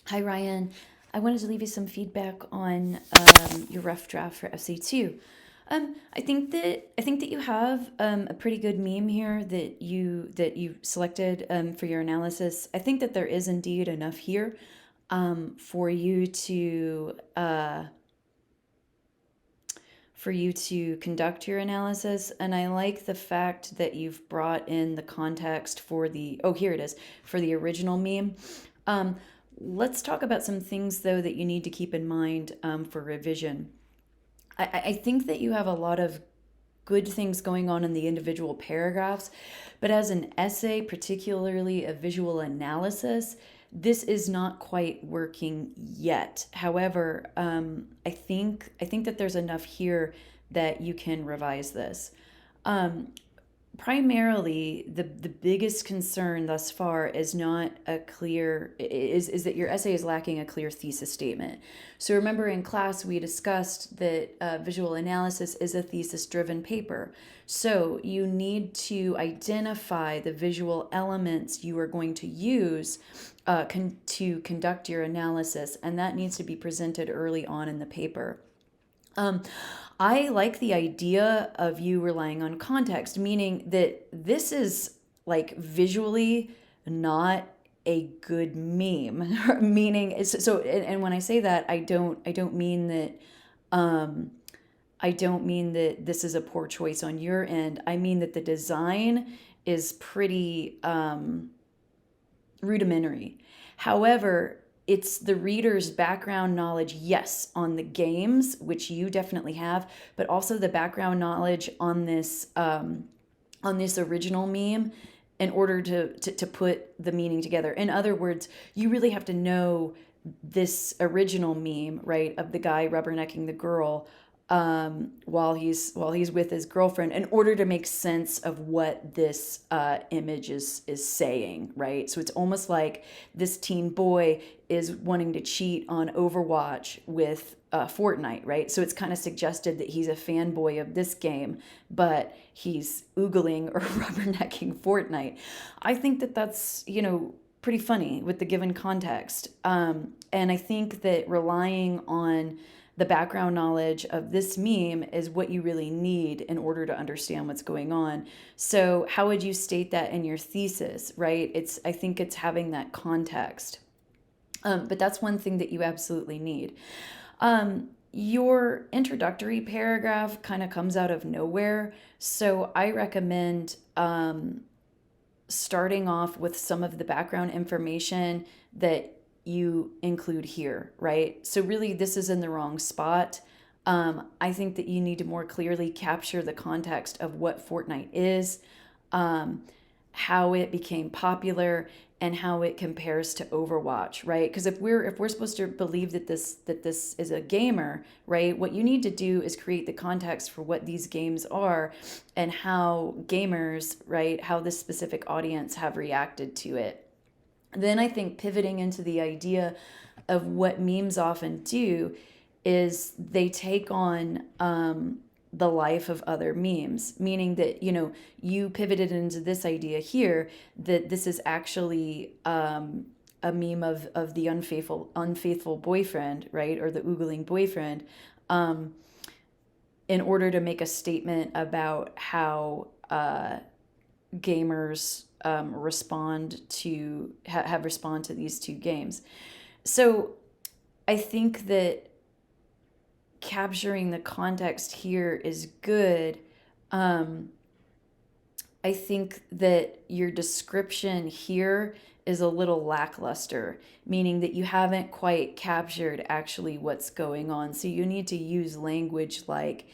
Hi, Ryan. I wanted to leave you some feedback on your rough draft for FC2. I think that you have a pretty good meme here that you selected for your analysis. I think that there is indeed enough here for you to conduct your analysis. And I like the fact that you've brought in the context for here it is, for the original meme. Um, let's talk about some things, though, that you need to keep in mind for revision. I think that you have a lot of good things going on in the individual paragraphs, but as an essay, particularly a visual analysis, this is not quite working yet. However, I think that there's enough here that you can revise this. Um, Primarily, the biggest concern thus far is not a clear is that your essay is lacking a clear thesis statement. So remember, in class we discussed that visual analysis is a thesis driven paper. So you need to identify the visual elements you are going to use to conduct your analysis, and that needs to be presented early on in the paper. Um, I like the idea of you relying on context, meaning that this is like visually not a good meme. Meaning, and when I say that, I don't mean that um, I don't mean that this is a poor choice on your end. I mean that the design is pretty rudimentary. However, it's the reader's background knowledge, yes, on the games, which you definitely have, but also the background knowledge on this original meme in order to put the meaning together. In other words, you really have to know this original meme, right, of the guy rubbernecking the girl while he's with his girlfriend in order to make sense of what this image is saying, right? So it's almost like this teen boy is wanting to cheat on Overwatch with Fortnite, right? So it's kind of suggested that he's a fanboy of this game, but he's oogling or rubbernecking Fortnite. I think that that's, pretty funny with the given context. And I think that relying on the background knowledge of this meme is what you really need in order to understand what's going on. So, how would you state that in your thesis, right? I think it's having that context. But that's one thing that you absolutely need. Your introductory paragraph kind of comes out of nowhere. So, I recommend starting off with some of the background information that you include here, right? So, really, this is in the wrong spot. I think that you need to more clearly capture the context of what Fortnite is, um, how it became popular, and how it compares to Overwatch, right? Because if we're supposed to believe that this is a gamer, right? What you need to do is create the context for what these games are and how gamers, right, how this specific audience have reacted to it. Then I think pivoting into the idea of what memes often do is they take on the life of other memes, meaning that, you pivoted into this idea here that this is actually a meme of the unfaithful boyfriend, right, or the oogling boyfriend, um, in order to make a statement about how gamers have respond to these two games. So I think that capturing the context here is good. Um, I think that your description here is a little lackluster, meaning that you haven't quite captured actually what's going on. So you need to use language like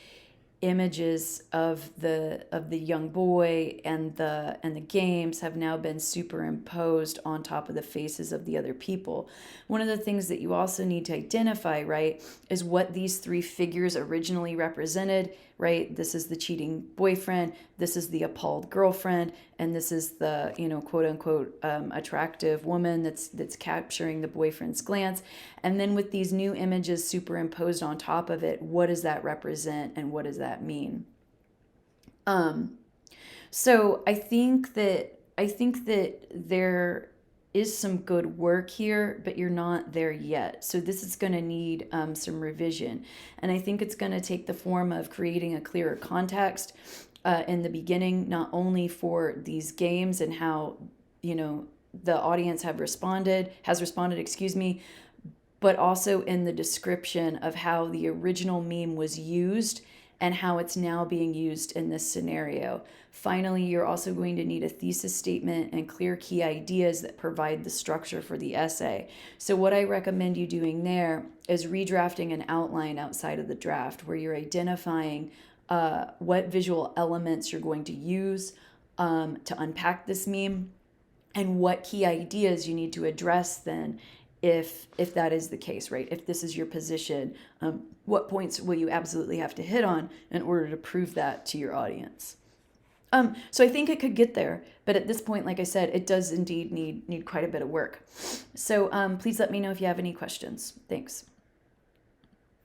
images of the young boy and the games have now been superimposed on top of the faces of the other people. One of the things that you also need to identify, right, is what these three figures originally represented, right? This is the cheating boyfriend, this is the appalled girlfriend, and this is the, quote unquote attractive woman that's capturing the boyfriend's glance. And then with these new images superimposed on top of it, what does that represent and what does that mean? Um, so I think that there is some good work here, but you're not there yet. So this is going to need some revision. And I think it's going to take the form of creating a clearer context in the beginning, not only for these games and how, the audience has responded, but also in the description of how the original meme was used and how it's now being used in this scenario. Finally, you're also going to need a thesis statement and clear key ideas that provide the structure for the essay. So what I recommend you doing there is redrafting an outline outside of the draft where you're identifying what visual elements you're going to use to unpack this meme and what key ideas you need to address then if that is the case, right? If this is your position, what points will you absolutely have to hit on in order to prove that to your audience? So I think it could get there, but at this point, like I said, it does indeed need quite a bit of work. So please let me know if you have any questions. Thanks.